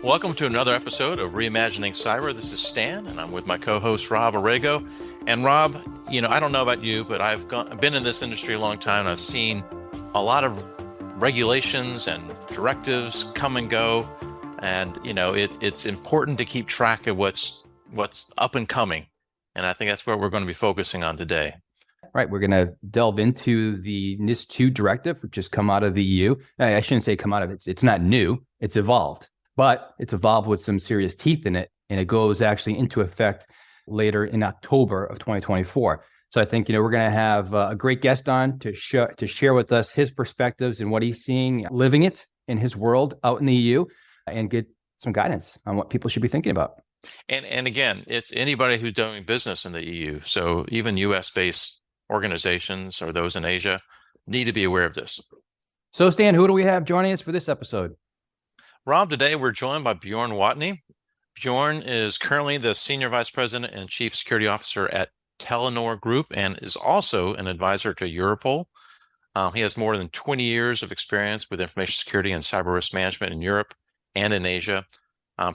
Welcome to another episode of Reimagining Cyber. This is Stan, and I'm with my co-host Rob Arrego. And Rob, I don't know about you, but I've been in this industry a long time, and I've seen a lot of regulations and directives come and go. And it's important to keep track of what's up and coming. And I think that's what we're going to be focusing on today. Right. We're going to delve into the NIS2 Directive, which has come out of the EU. I shouldn't say come out of it. It's not new. It's evolved. But it's evolved with some serious teeth in it, and it goes actually into effect later in October of 2024. So I think, we're going to have a great guest on to share with us his perspectives and what he's seeing, living it in his world out in the EU, and get some guidance on what people should be thinking about. And again, it's anybody who's doing business in the EU. So even US-based organizations or those in Asia need to be aware of this. So Stan, who do we have joining us for this episode? Rob, today we're joined by Bjorn Watne. Bjorn is currently the Senior Vice President and Chief Security Officer at Telenor Group and is also an advisor to Europol. He has more than 20 years of experience with information security and cyber risk management in Europe and in Asia,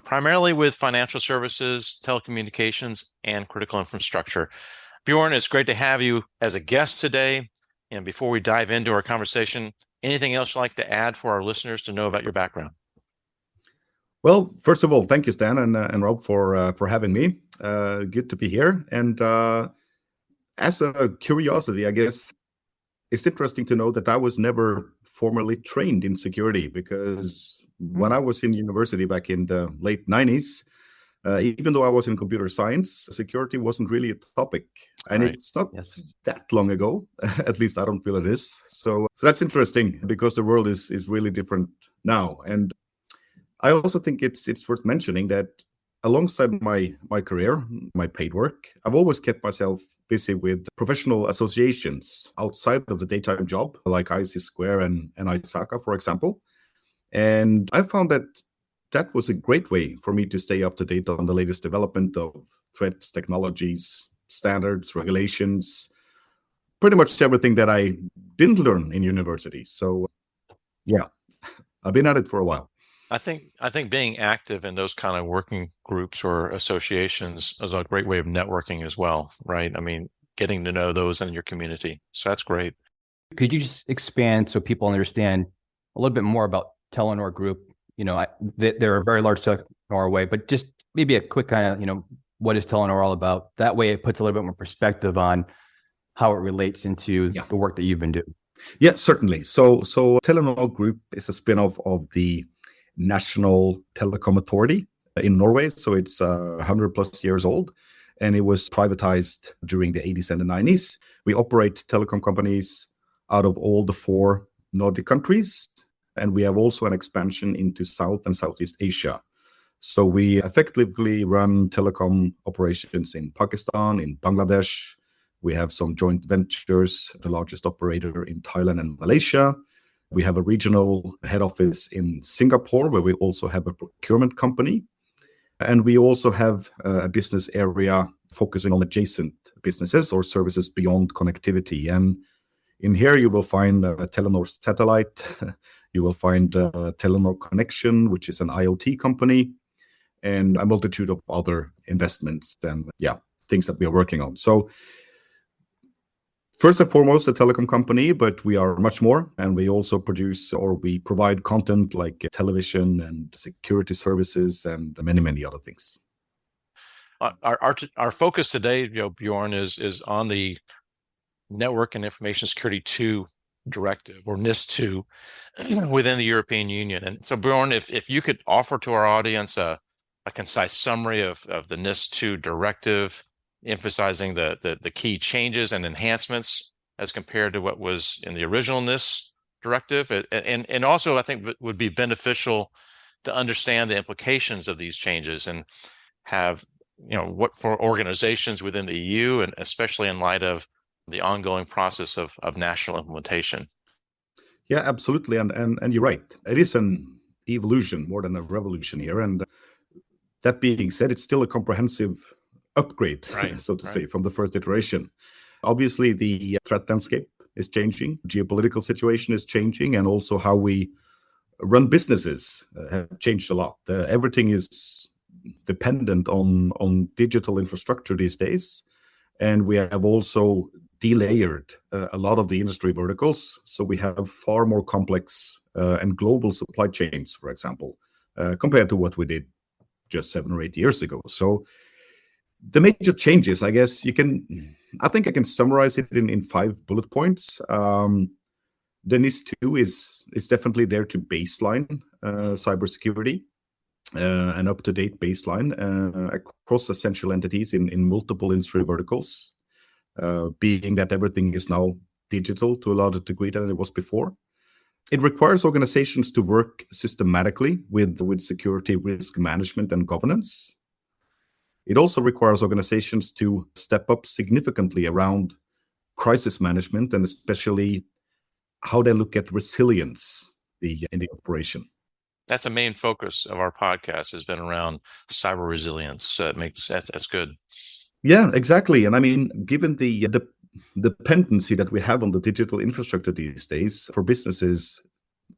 primarily with financial services, telecommunications, and critical infrastructure. Bjorn, it's great to have you as a guest today. And before we dive into our conversation, anything else you'd like to add for our listeners to know about your background? Well, first of all, thank you, Stan and Rob, for having me. Good to be here. And as a curiosity, I guess it's interesting to know that I was never formally trained in security, because when I was in university back in the late 90s, even though I was in computer science, security wasn't really a topic. And It's not that long ago. At least I don't feel it is. So that's interesting, because the world is really different now. And I also think it's worth mentioning that alongside my career, my paid work, I've always kept myself busy with professional associations outside of the daytime job, like IC Square and ISACA, for example. And I found that was a great way for me to stay up to date on the latest development of threats, technologies, standards, regulations, pretty much everything that I didn't learn in university. So yeah, I've been at it for a while. I think being active in those kind of working groups or associations is a great way of networking as well, right? I mean, getting to know those in your community. So that's great. Could you just expand so people understand a little bit more about Telenor Group? They're a very large Telenor way, but just maybe a quick kind of, what is Telenor all about? That way it puts a little bit more perspective on how it relates into the work that you've been doing. Yeah, certainly. So Telenor Group is a spin-off of the National Telecom Authority in Norway. So it's 100 plus years old, and it was privatized during the 80s and the 90s. We operate telecom companies out of all the 4 Nordic countries, and we have also an expansion into South and Southeast Asia. So we effectively run telecom operations in Pakistan, in Bangladesh. We have some joint ventures, the largest operator in Thailand and Malaysia. We have a regional head office in Singapore, where we also have a procurement company. And we also have a business area focusing on adjacent businesses or services beyond connectivity. And in here, you will find Telenor Satellite. You will find Telenor Connection, which is an IoT company, and a multitude of other investments and things that we are working on. So first and foremost, a telecom company, but we are much more. And we also produce, or we provide content like television and security services and many, many other things. Our focus today, Bjorn, is on the Network and Information Security 2 Directive, or NIS2, within the European Union. And so, Bjorn, if you could offer to our audience a concise summary of the NIS2 Directive, emphasizing the key changes and enhancements as compared to what was in the original NIS directive. And also, I think, would be beneficial to understand the implications of these changes and have, what for organizations within the EU, and especially in light of the ongoing process of national implementation. Yeah, absolutely. And you're right. It is an evolution more than a revolution here. And that being said, it's still a comprehensive upgrade, so to say, from the first iteration. Obviously, the threat landscape is changing, geopolitical situation is changing, and also how we run businesses have changed a lot. Everything is dependent on digital infrastructure these days. And we have also delayered a lot of the industry verticals. So we have far more complex and global supply chains, for example, compared to what we did just 7 or 8 years ago. So the major changes, I guess I think I can summarize it in 5 bullet points. The NIS2 is definitely there to baseline cybersecurity, an up-to-date baseline across essential entities in multiple industry verticals, being that everything is now digital to a larger degree than it was before. It requires organizations to work systematically with security risk management and governance. It also requires organizations to step up significantly around crisis management, and especially how they look at resilience in the operation. That's the main focus of our podcast, has been around cyber resilience. So that's good. Yeah, exactly. And I mean, given the dependency that we have on the digital infrastructure these days, for businesses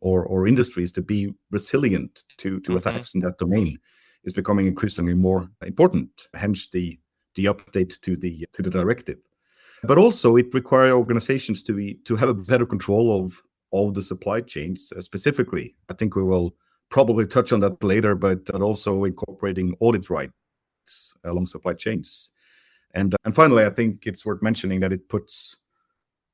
or industries to be resilient to attacks in that domain is becoming increasingly more important. Hence the update to the directive. But also it requires organizations to have a better control of the supply chains specifically. I think we will probably touch on that later, but also incorporating audit rights along supply chains. And finally, I think it's worth mentioning that it puts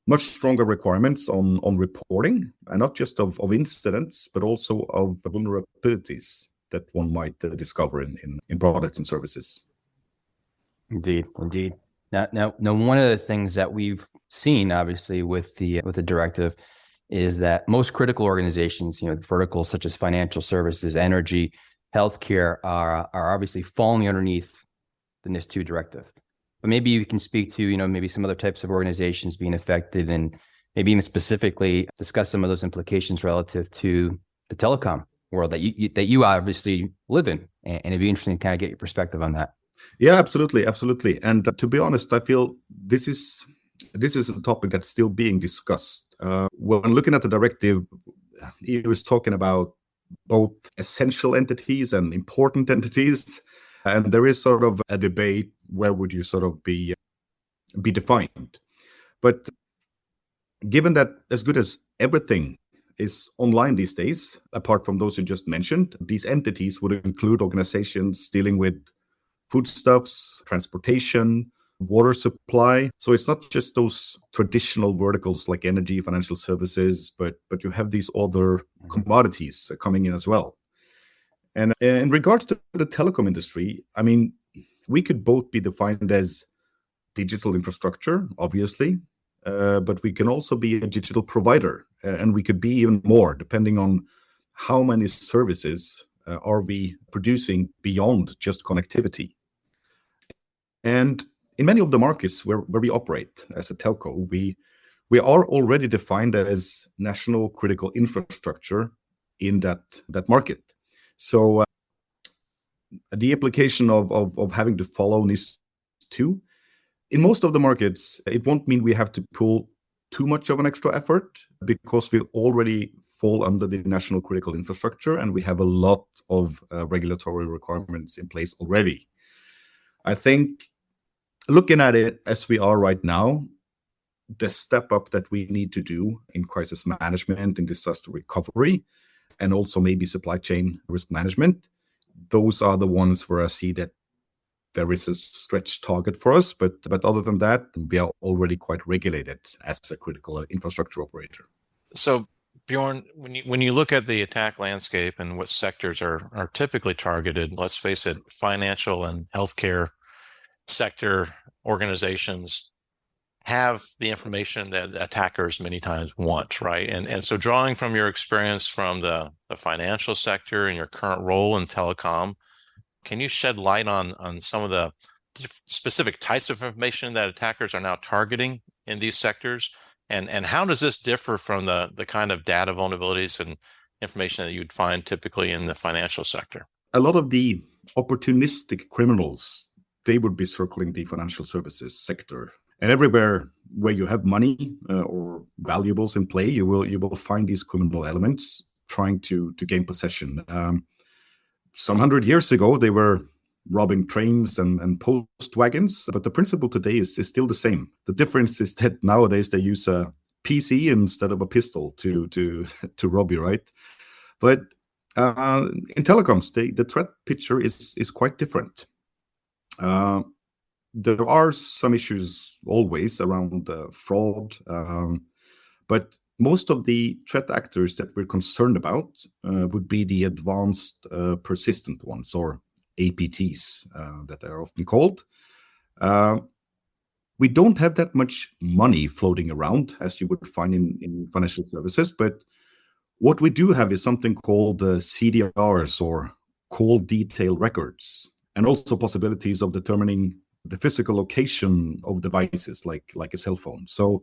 much stronger requirements on reporting, and not just of incidents, but also of vulnerabilities that one might discover in products and services. Indeed. Now, one of the things that we've seen, obviously, with the directive, is that most critical organizations, verticals such as financial services, energy, healthcare, are obviously falling underneath the NIS2 directive. But maybe you can speak to, maybe some other types of organizations being affected, and maybe even specifically discuss some of those implications relative to the telecom world that you obviously live in, and it'd be interesting to kind of get your perspective on that. Yeah, absolutely. And to be honest, I feel this is a topic that's still being discussed. When looking at the directive, he was talking about both essential entities and important entities, and there is sort of a debate, where would you sort of be defined? But given that as good as everything is online these days, apart from those you just mentioned, these entities would include organizations dealing with foodstuffs, transportation, water supply. So it's not just those traditional verticals like energy, financial services, but you have these other commodities coming in as well. And in regards to the telecom industry, I mean, we could both be defined as digital infrastructure, obviously, but we can also be a digital provider, and we could be even more, depending on how many services are we producing beyond just connectivity. And in many of the markets where we operate as a telco, we are already defined as national critical infrastructure in that market. So the application of having to follow NIS2, in most of the markets, it won't mean we have to pull too much of an extra effort, because we already fall under the national critical infrastructure, and we have a lot of regulatory requirements in place already. I think looking at it as we are right now, the step up that we need to do in crisis management, in disaster recovery, and also maybe supply chain risk management, those are the ones where I see that there is a stretch target for us. But other than that, we are already quite regulated as a critical infrastructure operator. So Bjorn, when you look at the attack landscape and what sectors are typically targeted, let's face it, financial and healthcare sector organizations have the information that attackers many times want, right? And so drawing from your experience from the financial sector and your current role in telecom, can you shed light on some of the specific types of information that attackers are now targeting in these sectors? And how does this differ from the kind of data vulnerabilities and information that you'd find typically in the financial sector? A lot of the opportunistic criminals, they would be circling the financial services sector. And everywhere where you have money or valuables in play, you will find these criminal elements trying to gain possession. Some 100 years ago, they were robbing trains and post wagons, but the principle today is still the same. The difference is that nowadays they use a PC instead of a pistol to rob you, right? But in telecoms, the threat picture is quite different. There are some issues always around fraud, but most of the threat actors that we're concerned about would be the advanced persistent ones, or APTs that are often called. We don't have that much money floating around as you would find in financial services, but what we do have is something called CDRs, or call detail records, and also possibilities of determining the physical location of devices like a cell phone. So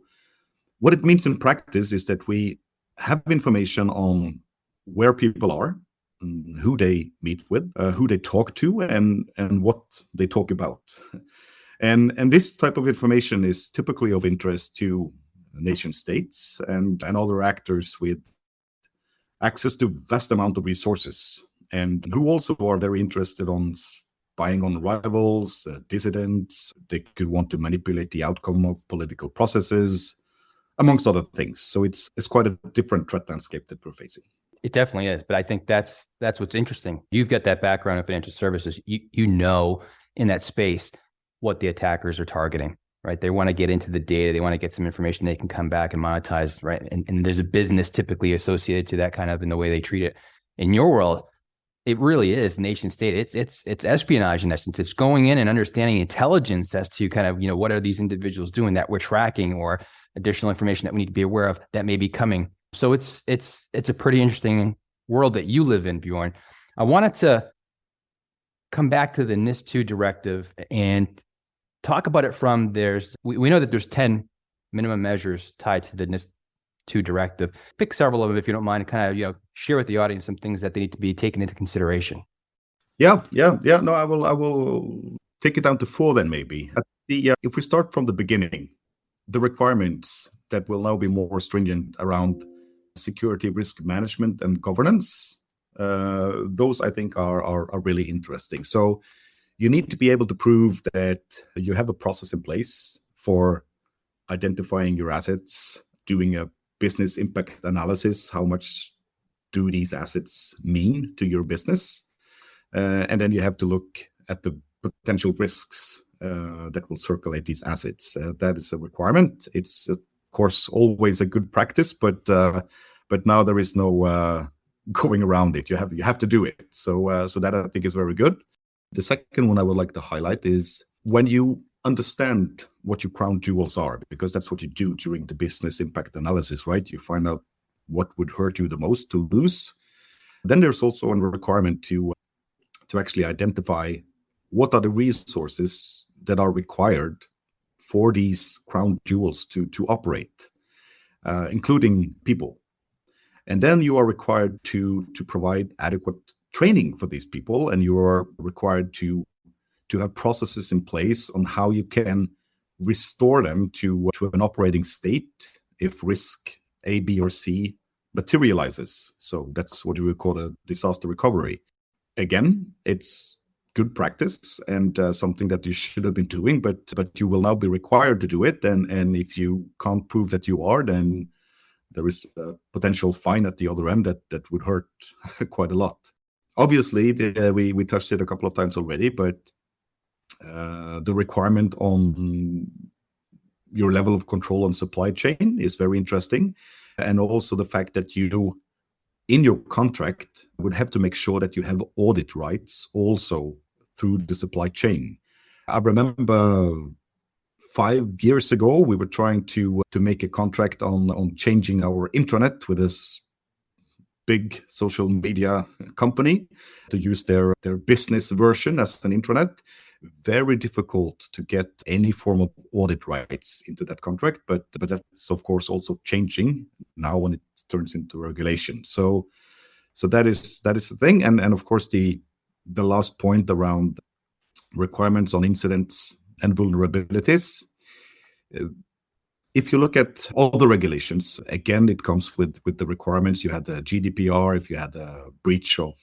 what it means in practice is that we have information on where people are, who they meet with, who they talk to, and what they talk about. And this type of information is typically of interest to nation states and other actors with access to vast amount of resources, and who also are very interested on spying on rivals, dissidents. They could want to manipulate the outcome of political processes, amongst other things. So it's quite a different threat landscape that we're facing. It definitely is, but I think that's what's interesting. You've got that background in financial services. You know in that space what the attackers are targeting, right? They want to get into the data. They want to get some information they can come back and monetize, right? And there's a business typically associated to that kind of in the way they treat it. In your world, it really is nation state. It's espionage in essence. It's going in and understanding intelligence as to kind of, what are these individuals doing that we're tracking, or additional information that we need to be aware of that may be coming. So it's a pretty interesting world that you live in, Bjorn. I wanted to come back to the NIS2 directive and talk about it from we know that there's 10 minimum measures tied to the NIS2 directive. Pick several of them if you don't mind, and kind of share with the audience some things that they need to be taken into consideration. Yeah. No, I will take it down to 4 then maybe. If we start from the beginning, the requirements that will now be more stringent around security risk management and governance, those I think are really interesting. So you need to be able to prove that you have a process in place for identifying your assets, doing a business impact analysis. How much do these assets mean to your business? And then you have to look at the potential risks that will circulate these assets. That is a requirement. It's of course always a good practice, but now there is no going around it. You have to do it. So that I think is very good. The second one I would like to highlight is when you understand what your crown jewels are, because that's what you do during the business impact analysis, right? You find out what would hurt you the most to lose. Then there's also a requirement to actually identify what are the resources that are required for these crown jewels to operate, including people. And then you are required to provide adequate training for these people, and you are required to have processes in place on how you can restore them to an operating state if risk A, B, or C materializes. So that's what we would call a disaster recovery. Again, it's good practice and something that you should have been doing, but you will now be required to do it. And if you can't prove that you are, then there is a potential fine at the other end that would hurt quite a lot. Obviously, we touched it a couple of times already, but the requirement on your level of control on supply chain is very interesting. And also the fact that you, in your contract, would have to make sure that you have audit rights also through the supply chain. I remember 5 years ago, we were trying to make a contract on changing our intranet with this big social media company to use their business version as an intranet. Very difficult to get any form of audit rights into that contract, but that's of course also changing now when it turns into regulation. So that is the thing, and of course the last point around requirements on incidents and vulnerabilities. if you look at all the regulations, again, it comes with the requirements. You had the GDPR, if you had a breach of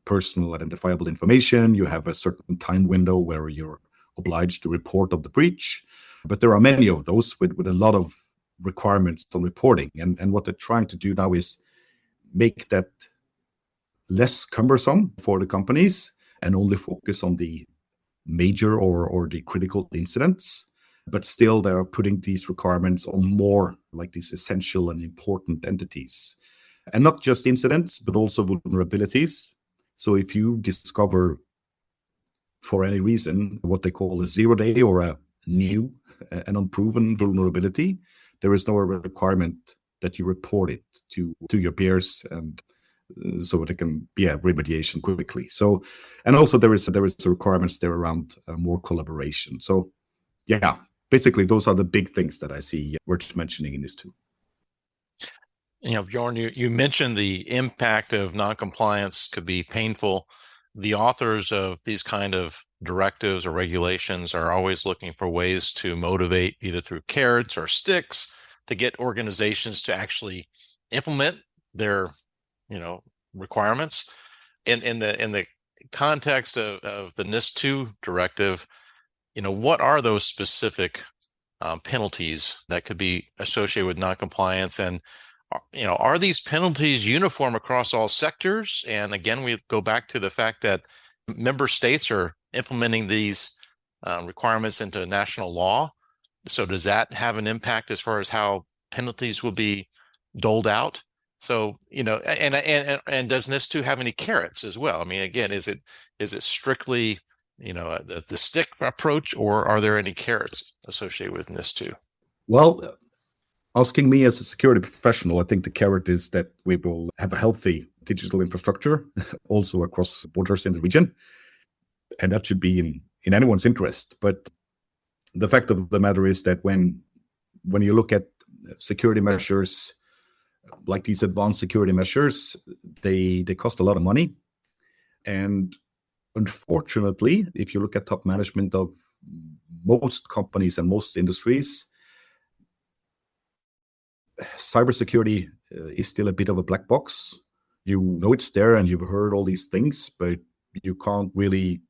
personal identifiable information, you have a certain time window where you're obliged to report of the breach. But there are many of those with a lot of requirements on reporting. And what they're trying to do now is make that less cumbersome for the companies and only focus on the major or the critical incidents. But still, they are putting these requirements on more like these essential and important entities. And not just incidents, but also vulnerabilities. So if you discover, for any reason, what they call a 0-day or a new and unproven vulnerability, there is no requirement that you report it to your peers, and so there can be a remediation quickly. So, and also there is requirements there around more collaboration. So, yeah, basically those are the big things that I see worth mentioning in NIS2. Bjorn, you mentioned the impact of noncompliance could be painful. The authors of these kind of directives or regulations are always looking for ways to motivate, either through carrots or sticks, to get organizations to actually implement their, requirements. In the context of the NIS2 directive, what are those specific penalties that could be associated with noncompliance? And are these penalties uniform across all sectors? And again, we go back to the fact that member states are implementing these requirements into national law. So does that have an impact as far as how penalties will be doled out? So, and does NIS2 have any carrots as well? I mean, again, is it strictly, the stick approach, or are there any carrots associated with NIS2? Well, asking me as a security professional, I think the carrot is that we will have a healthy digital infrastructure also across borders in the region. And that should be in anyone's interest. But the fact of the matter is that when you look at security measures, like these advanced security measures, they cost a lot of money. And unfortunately, if you look at top management of most companies and most industries, cybersecurity is still a bit of a black box. You know it's there and you've heard all these things, but you can't really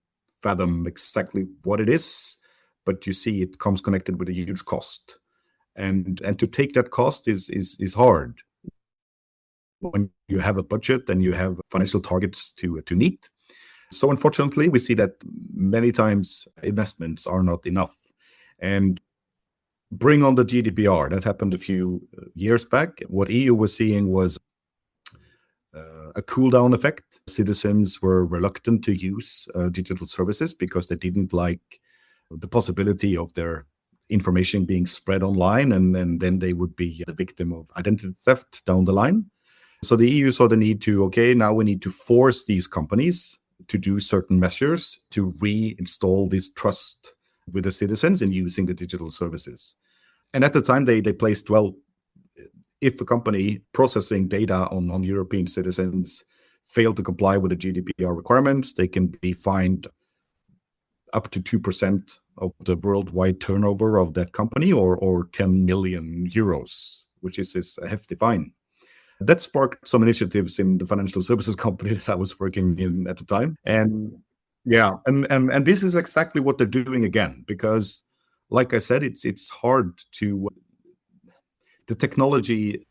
fathom exactly what it is. But you see it comes connected with a huge cost. And to take that cost is hard when you have a budget and you have financial targets to meet. So unfortunately, we see that many times investments are not enough. And bring on the GDPR. That happened a few years back. What EU was seeing was a cool down effect. Citizens were reluctant to use digital services because they didn't like the possibility of their information being spread online, and then they would be the victim of identity theft down the line. So the EU saw the need to, now we need to force these companies to do certain measures to reinstall this trust with the citizens in using the digital services. And at the time, they placed, if a company processing data on European citizens failed to comply with the GDPR requirements, they can be fined up to 2% of the worldwide turnover of that company, or 10 million euros, which is a hefty fine. That sparked some initiatives in the financial services company that I was working in at the time. And yeah, and this is exactly what they're doing again, because like I said, it's hard to, the technology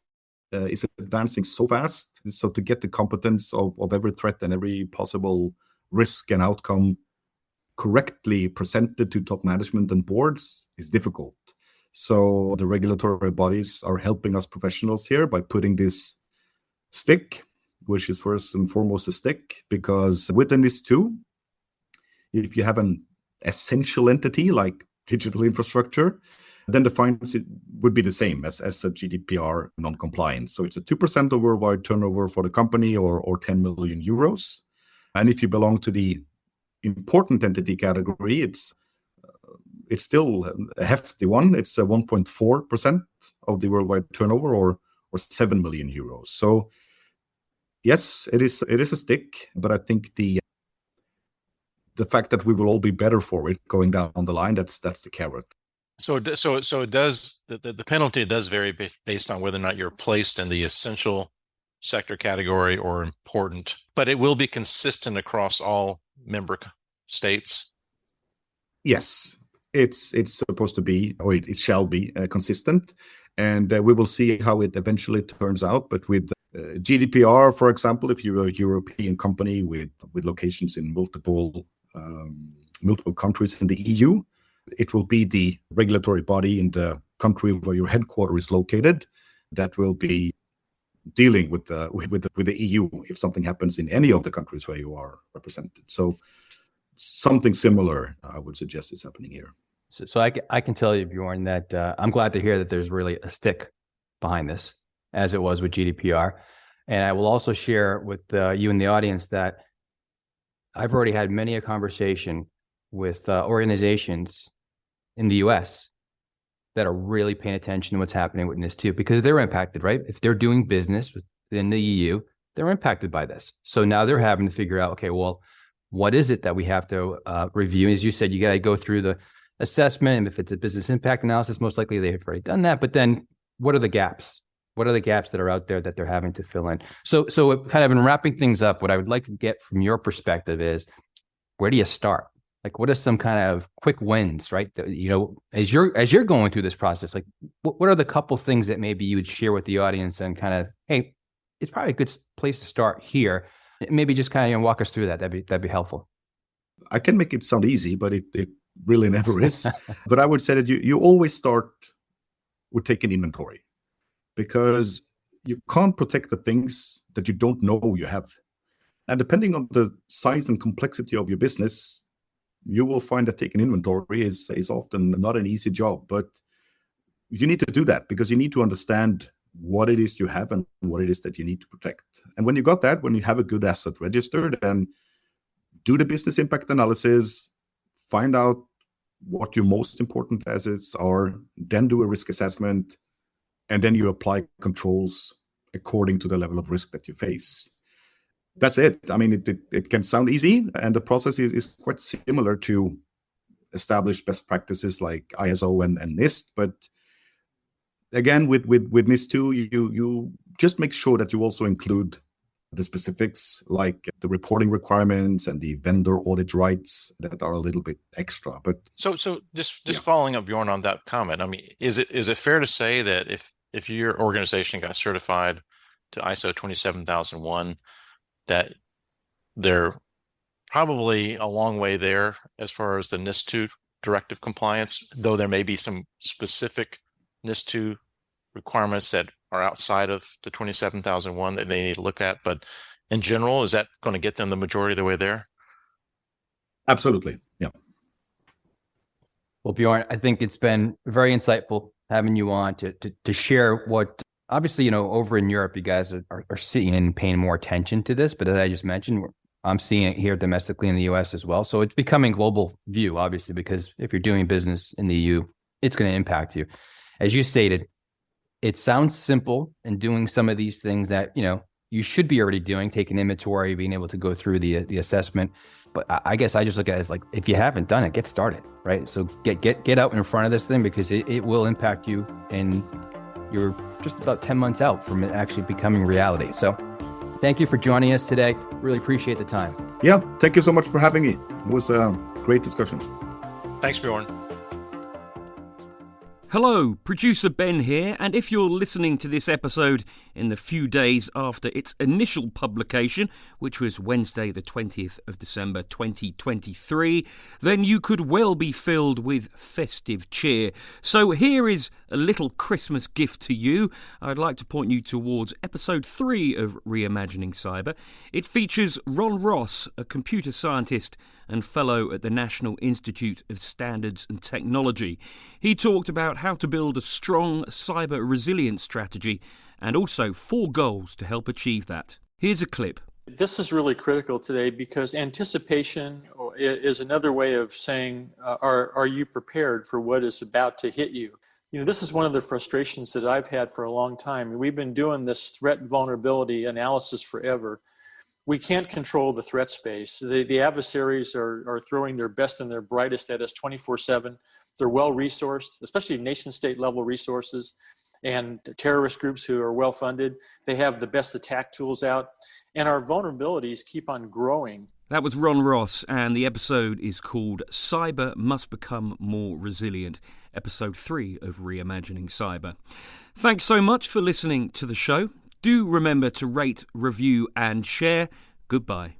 is advancing so fast. So to get the competence of every threat and every possible risk and outcome correctly presented to top management and boards is difficult. So the regulatory bodies are helping us professionals here by putting this stick, which is first and foremost a stick, because within NIS2, if you have an essential entity like digital infrastructure, then the fines would be the same as a GDPR non-compliance. So it's a 2% of worldwide turnover for the company, or 10 million euros. And if you belong to the important entity category, it's still a hefty one. It's a 1.4% of the worldwide turnover, or 7 million euros. So yes, it is a stick, but I think the fact that we will all be better for it going down the line, that's the carrot. So it does, the penalty does vary based on whether or not you're placed in the essential sector category or important, but it will be consistent across all member states. Yes, it's supposed to be, or it shall be consistent, and we will see how it eventually turns out. But with GDPR, for example, if you're a European company with locations in multiple countries in the EU, it will be the regulatory body in the country where your headquarters is located that will be dealing with the EU if something happens in any of the countries where you are represented. So something similar, I would suggest, is happening here. So I can tell you, Bjorn, that I'm glad to hear that there's really a stick behind this, as it was with GDPR. And I will also share with you and the audience that I've already had many a conversation with organizations in the US that are really paying attention to what's happening with NIS2 because they're impacted, right? If they're doing business within the EU, they're impacted by this. So now they're having to figure out, okay, well, what is it that we have to review? As you said, you got to go through the assessment. And if it's a business impact analysis, most likely they've already done that. But then what are the gaps? What are the gaps that are out there that they're having to fill in? So kind of in wrapping things up, what I would like to get from your perspective is, where do you start? Like, what are some kind of quick wins, right? You know, as you're going through this process, like what are the couple things that maybe you would share with the audience and kind of, hey, it's probably a good place to start here. Maybe just kind of walk us through that. That'd be helpful. I can make it sound easy, but it really never is. But I would say that you always start with taking inventory, because you can't protect the things that you don't know you have. And depending on the size and complexity of your business, you will find that taking inventory is often not an easy job. But you need to do that because you need to understand what it is you have and what it is that you need to protect. And when you got that, when you have a good asset registered, then do the business impact analysis, find out what your most important assets are, then do a risk assessment, and then you apply controls according to the level of risk that you face. That's it. I mean, it can sound easy, and the process is quite similar to established best practices like ISO and NIST. But again, with NIS2, you just make sure that you also include the specifics like the reporting requirements and the vendor audit rights that are a little bit extra. But so just following up, Bjorn, on that comment. I mean, is it fair to say that if your organization got certified to ISO 27001, that they're probably a long way there as far as the NIS2 directive compliance, though there may be some specific NIS2 requirements that are outside of the 27001 that they need to look at. But in general, is that going to get them the majority of the way there? Absolutely. Yeah. Well, Bjorn, I think it's been very insightful having you on to share what, obviously, you know, over in Europe, you guys are seeing and paying more attention to this. But as I just mentioned, I'm seeing it here domestically in the US as well. So it's becoming global view, obviously, because if you're doing business in the EU, it's going to impact you. As you stated, it sounds simple in doing some of these things that, you know, you should be already doing, taking inventory, being able to go through the assessment. But I guess I just look at it as like, if you haven't done it, get started, right? So get out in front of this thing, because it will impact you, and you're just about 10 months out from it actually becoming reality. So thank you for joining us today. Really appreciate the time. Yeah, thank you so much for having me. It was a great discussion. Thanks, Bjorn. Hello, producer Ben here, and if you're listening to this episode in the few days after its initial publication, which was Wednesday the 20th of December 2023, then you could well be filled with festive cheer. So here is a little Christmas gift to you. I'd like to point you towards episode 3 of Reimagining Cyber. It features Ron Ross, a computer scientist and fellow at the National Institute of Standards and Technology. He talked about how to build a strong cyber resilience strategy and also 4 goals to help achieve that. Here's a clip. This is really critical today because anticipation is another way of saying, are you prepared for what is about to hit you? You know, this is one of the frustrations that I've had for a long time. We've been doing this threat vulnerability analysis forever. We can't control the threat space. The adversaries are throwing their best and their brightest at us 24/7. They're well-resourced, especially nation-state level resources, and terrorist groups who are well-funded. They have the best attack tools out, and our vulnerabilities keep on growing. That was Ron Ross, and the episode is called Cyber Must Become More Resilient, episode 3 of Reimagining Cyber. Thanks so much for listening to the show. Do remember to rate, review, and share. Goodbye.